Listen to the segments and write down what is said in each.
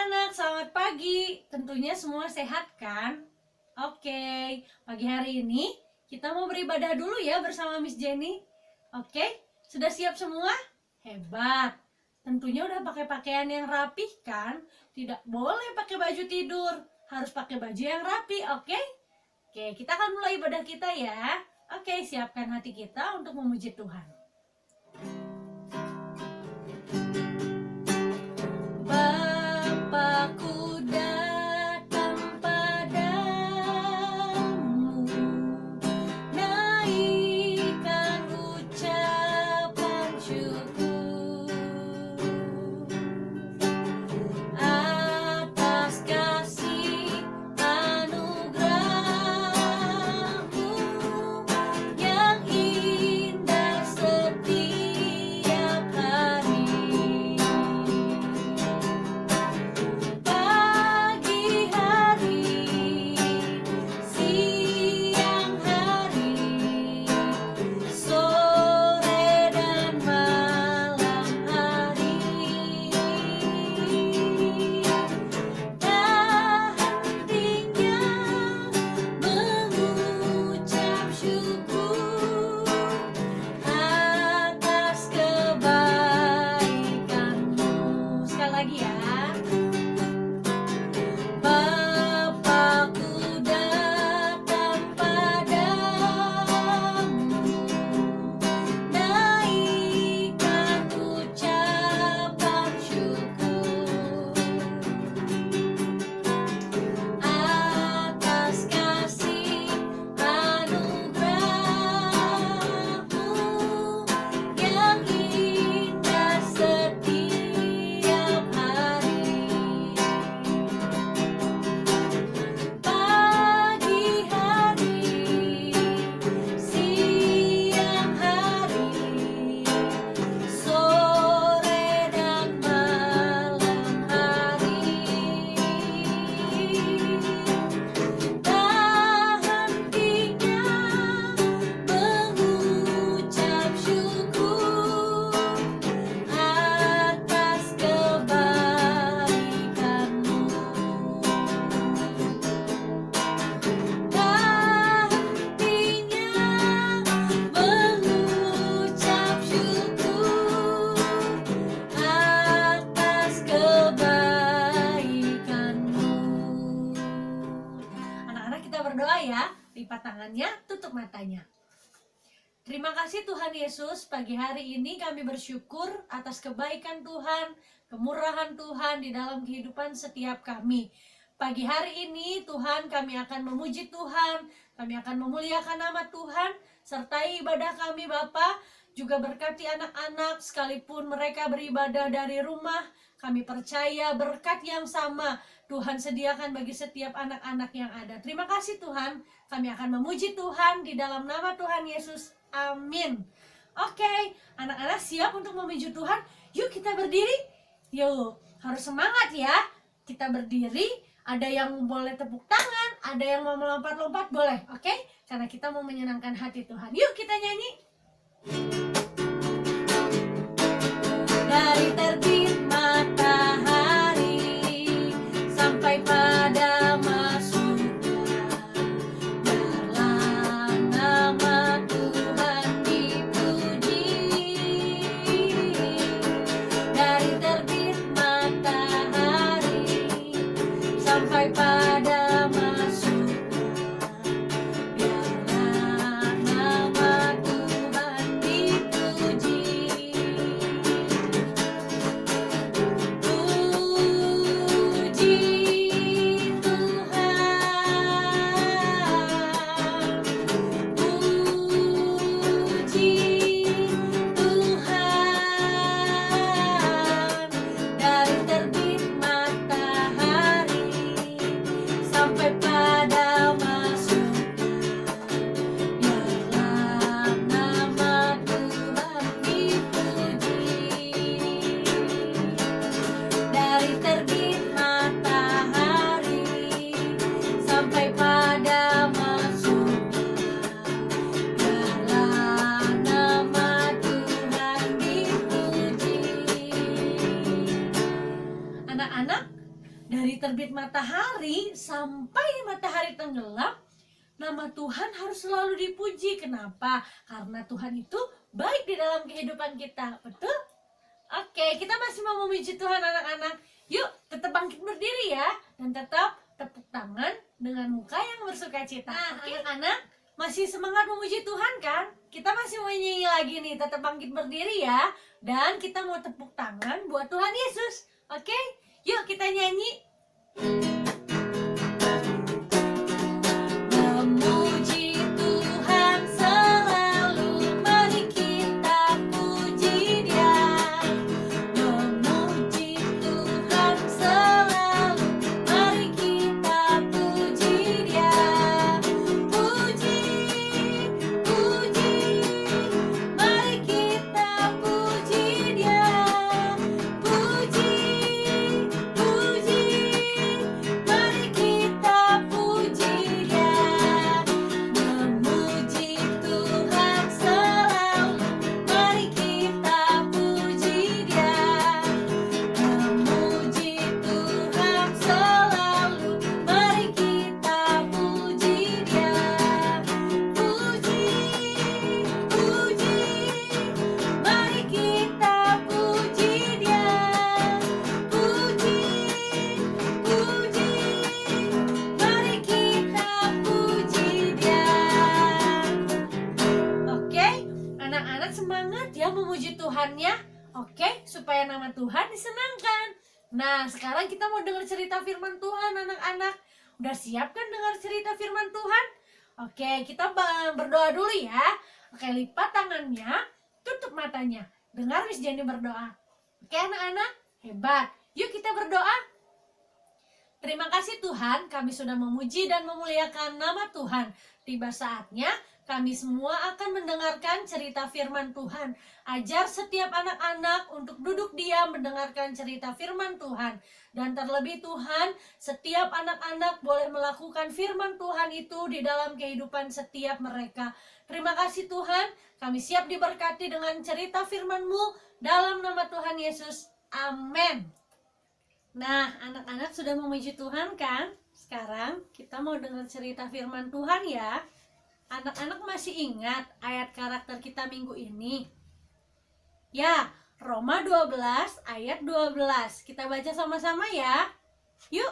anak-anak, selamat pagi. Tentunya semua sehat kan? Oke, pagi hari ini kita mau beribadah dulu ya bersama Miss Jenny. Oke, sudah siap semua? Hebat. Tentunya udah pakai pakaian yang rapih kan? Tidak boleh pakai baju tidur, harus pakai baju yang rapi, oke? Oke, kita akan mulai ibadah kita ya. Oke, siapkan hati kita untuk memuji Tuhan. Bapakku datang padamu, naikkan ucapan syukur atas kasih anugerah-Mu yang indah setiap hari. Pagi hari, siang hari, sore dan malam hari, tak hentinya mengucap syukur atas kebaikan-Mu. Sekali lagi ya. Bapakku datang padamu, naikkan ucapan syukur atas kasih anugerah-Mu yang indah setiap hari. Pagi hari, siang hari, sore dan malam hari, tak hentinya mengucap syukur atas kebaikan-Mu. Tak hentinya mengucap syukur atas kebaikan-Mu. Anak-anak, kita berdoa ya. Lipat tangannya, tutup matanya. Terima kasih Tuhan Yesus, pagi hari ini kami bersyukur atas kebaikan Tuhan, kemurahan Tuhan di dalam kehidupan setiap kami. Pagi hari ini Tuhan, kami akan memuji Tuhan, kami akan memuliakan nama Tuhan, sertai ibadah kami Bapa. Juga berkati anak-anak sekalipun mereka beribadah dari rumah. Kami percaya berkat yang sama Tuhan sediakan bagi setiap anak-anak yang ada. Terima kasih Tuhan, kami akan memuji Tuhan di dalam nama Tuhan Yesus. Amin. Oke, anak-anak siap untuk memuji Tuhan? Yuk kita berdiri. Yuk, harus semangat ya. Kita berdiri, ada yang boleh tepuk tangan, ada yang mau melompat-lompat boleh, oke? Karena kita mau menyenangkan hati Tuhan. Yuk kita nyanyi. Dari terbit matahari sampai pada masuknya malam, nama Tuhan dipuji. Dari terbit matahari sampai pada masuknya biarlah nama Tuhan dipuji. terbit matahari sampai matahari tenggelam, nama Tuhan harus selalu dipuji. Kenapa? Karena Tuhan itu baik di dalam kehidupan kita. Betul? Oke, kita masih mau memuji Tuhan anak-anak. Yuk, tetap bangkit berdiri ya. Dan tetap tepuk tangan dengan muka yang bersuka cita. Nah, anak-anak masih semangat memuji Tuhan kan? Kita masih mau nyanyi lagi nih. Tetap bangkit berdiri ya. Dan kita mau tepuk tangan buat Tuhan Yesus. Oke? Yuk kita nyanyi. Memuji Tuhan selalu, mari kita puji Dia. Memuji Tuhan selalu, mari kita puji Dia. Puji, puji, mari kita puji Dia. Puji, puji, mari kita puji Dia. Memuji Tuhan selalu, mari kita puji Dia. Memuji Tuhan selalu, mari kita puji Dia. Puji, puji, mari kita puji Dia. Puji, puji, mari kita puji Dia. Oke, anak-anak semangat ya memuji Tuhannya. Oke, supaya nama Tuhan disenangkan. Nah, sekarang kita mau dengar cerita firman Tuhan anak-anak. Udah siap kan dengar cerita firman Tuhan? Oke, kita berdoa dulu ya. Oke, lipat tangannya, tutup matanya. Dengar Miss Jenny berdoa. Oke anak-anak, hebat. Yuk kita berdoa. Terima kasih Tuhan, kami sudah memuji dan memuliakan nama Tuhan. Tiba saatnya kami semua akan mendengarkan cerita firman Tuhan. Ajar setiap anak-anak untuk duduk diam mendengarkan cerita firman Tuhan. Dan terlebih Tuhan, setiap anak-anak boleh melakukan firman Tuhan itu di dalam kehidupan setiap mereka. Terima kasih Tuhan, kami siap diberkati dengan cerita firman-Mu dalam nama Tuhan Yesus. Amin. Nah, anak-anak sudah memuji Tuhan kan? Sekarang kita mau dengar cerita firman Tuhan ya. Anak-anak masih ingat ayat karakter kita minggu ini? Ya, Roma 12 ayat 12. Kita baca sama-sama ya. Yuk.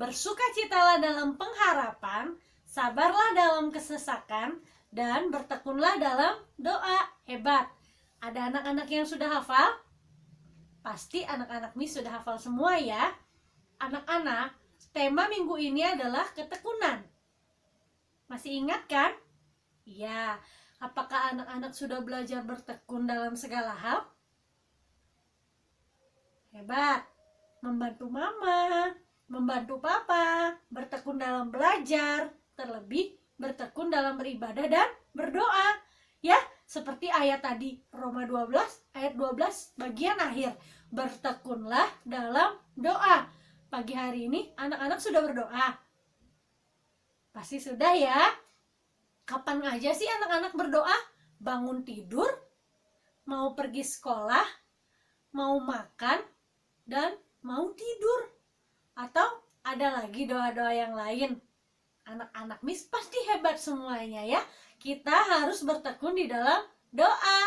Bersukacitalah dalam pengharapan, sabarlah dalam kesesakan, dan bertekunlah dalam doa. Hebat. Ada anak-anak yang sudah hafal? Pasti anak-anak Miss sudah hafal semua ya. Anak-anak, tema minggu ini adalah ketekunan. Masih ingat kan? Iya. Apakah anak-anak sudah belajar bertekun dalam segala hal? Hebat. Membantu mama, membantu papa, bertekun dalam belajar, terlebih bertekun dalam beribadah dan berdoa. Ya, seperti ayat tadi, Roma 12 ayat 12 bagian akhir. Bertekunlah dalam doa. Pagi hari ini anak-anak sudah berdoa? Pasti sudah ya. Kapan aja sih anak-anak berdoa? Bangun tidur, mau pergi sekolah, mau makan, dan mau tidur. Atau ada lagi doa-doa yang lain? Anak-anak Miss pasti hebat semuanya ya. Kita harus bertekun di dalam doa.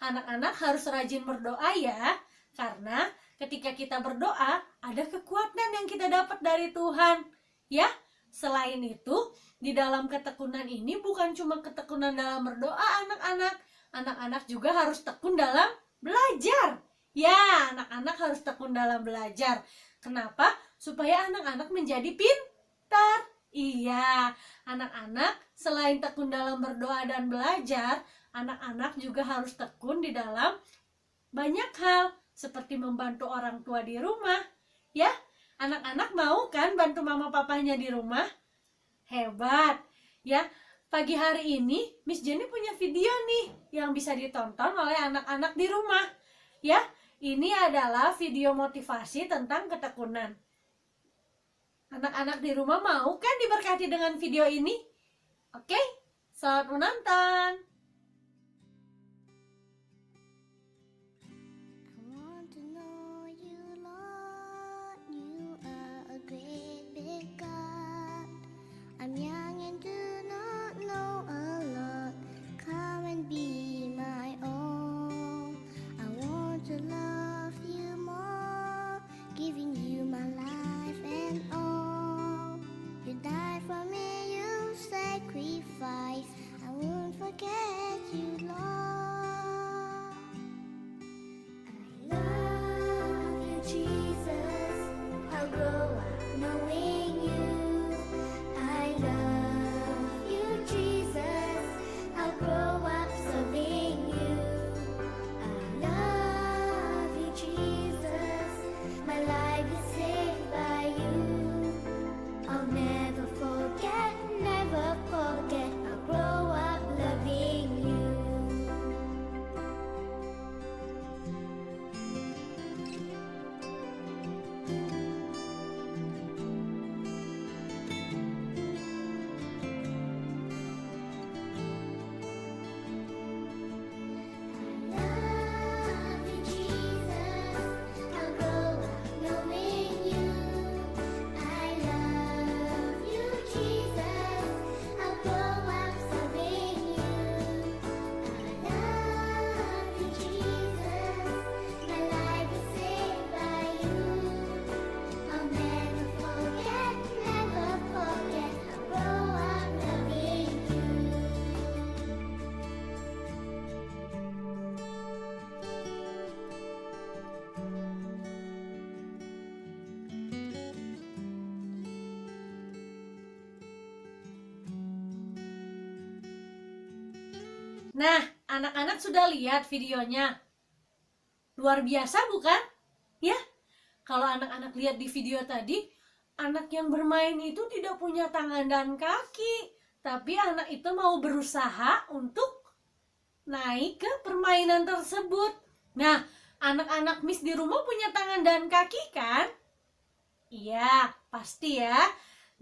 Anak-anak harus rajin berdoa ya. Karena ketika kita berdoa, ada kekuatan yang kita dapat dari Tuhan. Ya, selain itu, di dalam ketekunan ini bukan cuma ketekunan dalam berdoa anak-anak. Anak-anak juga harus tekun dalam belajar. Ya, anak-anak harus tekun dalam belajar. Kenapa? Supaya anak-anak menjadi pintar. Iya, anak-anak selain tekun dalam berdoa dan belajar, anak-anak juga harus tekun di dalam banyak hal, seperti membantu orang tua di rumah. Ya, anak-anak mau kan bantu mama papanya di rumah? Hebat. Ya, pagi hari ini Miss Jenny punya video nih yang bisa ditonton oleh anak-anak di rumah. Ya, ini adalah video motivasi tentang ketekunan. Anak-anak di rumah mau kan diberkati dengan video ini? Oke, selamat menonton. I want to know you, Lord. You are a great Jesus. I'll grow up knowing you. I love you, Jesus. I'll grow up serving you. I love you, Jesus. My life is saved by you. I'll never forget, never forget. I'll grow up loving you. Love you, Jesus. I'll grow up knowing you. I love you, Jesus. I'll grow up serving you. I love you, Jesus. My life is saved by you. I'll never forget, never forget. I'll grow up loving you. Nah, anak-anak sudah lihat videonya? Luar biasa bukan? Ya, kalau anak-anak lihat di video tadi, anak yang bermain itu tidak punya tangan dan kaki, tapi anak itu mau berusaha untuk naik ke permainan tersebut. Nah, anak-anak Miss di rumah punya tangan dan kaki kan? Iya, pasti ya.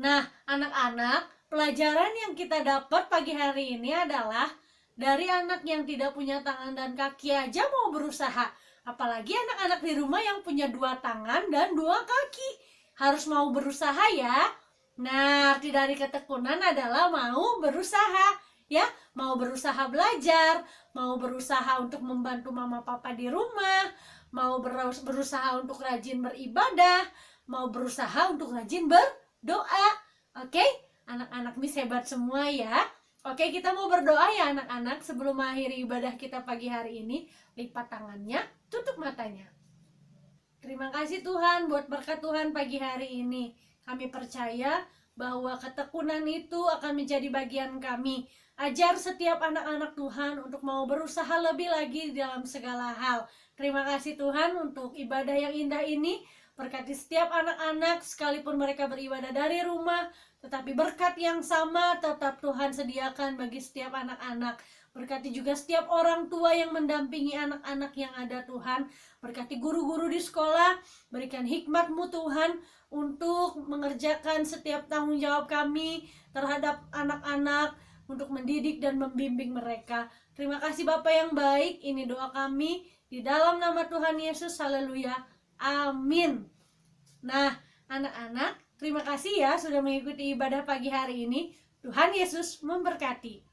Nah, anak-anak, pelajaran yang kita dapat pagi hari ini adalah dari anak yang tidak punya tangan dan kaki aja mau berusaha. Apalagi anak-anak di rumah yang punya 2 tangan dan 2 kaki. Harus mau berusaha ya. Nah, arti dari ketekunan adalah mau berusaha. Ya, mau berusaha belajar, mau berusaha untuk membantu mama papa di rumah, mau berusaha untuk rajin beribadah, mau berusaha untuk rajin berdoa. Oke, anak-anak Miss hebat semua ya. Oke, kita mau berdoa ya anak-anak. Sebelum mengakhiri ibadah kita pagi hari ini, lipat tangannya, tutup matanya. Terima kasih Tuhan buat berkat Tuhan pagi hari ini. Kami percaya bahwa ketekunan itu akan menjadi bagian kami. Ajar setiap anak-anak Tuhan untuk mau berusaha lebih lagi dalam segala hal. Terima kasih Tuhan untuk ibadah yang indah ini. Berkati setiap anak-anak sekalipun mereka beribadah dari rumah, tetapi berkat yang sama tetap Tuhan sediakan bagi setiap anak-anak. Berkati juga setiap orang tua yang mendampingi anak-anak yang ada Tuhan. Berkati guru-guru di sekolah, berikan hikmat-Mu Tuhan untuk mengerjakan setiap tanggung jawab kami terhadap anak-anak, untuk mendidik dan membimbing mereka. Terima kasih Bapa yang baik, ini doa kami di dalam nama Tuhan Yesus, haleluya. Amin. Nah, anak-anak, terima kasih ya sudah mengikuti ibadah pagi hari ini. Tuhan Yesus memberkati.